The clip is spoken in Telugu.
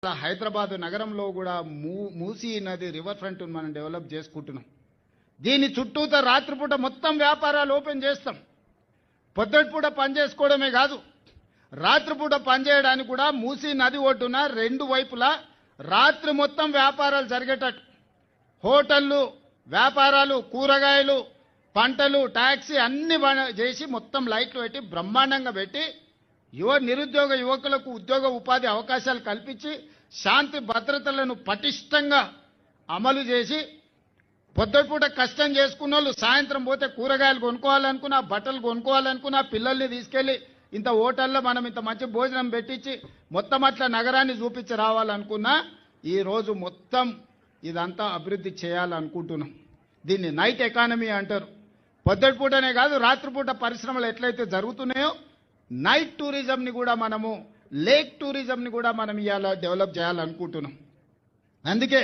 హైదరాబాద్ నగరంలో కూడా మూసీ నది రివర్ ఫ్రంట్ మనం డెవలప్ చేసుకుంటున్నాం. దీని చుట్టూత రాత్రిపూట మొత్తం వ్యాపారాలు ఓపెన్ చేస్తాం. పొద్దుటిపూట పని చేసుకోవడమే కాదు, రాత్రిపూట పనిచేయడానికి కూడా మూసీ నది ఒడ్డున రెండు వైపులా రాత్రి మొత్తం వ్యాపారాలు జరిగేటట్టు హోటళ్ళు, వ్యాపారాలు, కూరగాయలు, పంటలు, టాక్సీ అన్ని చేసి మొత్తం లైట్లు పెట్టి బ్రహ్మాండంగా పెట్టి నిరుద్యోగ యువకులకు ఉద్యోగ ఉపాధి అవకాశాలు కల్పించి శాంతి భద్రతలను పటిష్టంగా అమలు చేసి పొద్దుపూట కష్టం చేసుకున్న వాళ్ళు సాయంత్రం పోతే కూరగాయలు కొనుక్కోవాలనుకున్నా, బట్టలు కొనుక్కోవాలనుకున్నా, పిల్లల్ని తీసుకెళ్లి ఇంత హోటల్లో మనం ఇంత మంచి భోజనం పెట్టించి మొత్తం అట్లా నగరాన్ని చూపించి రావాలనుకున్నా ఈ రోజు మొత్తం ఇదంతా అభివృద్ధి చేయాలనుకుంటున్నాం. దీన్ని నైట్ ఎకానమీ అంటారు. పొద్దుపూటనే కాదు రాత్రిపూట పరిశ్రమలు ఎట్లయితే జరుగుతున్నాయో నైట్ టూరిజంని కూడా మనము లేక్ టూరిజంని కూడా మనం ఇవాళ డెవలప్ చేయాలనుకుంటున్నాం. అందుకే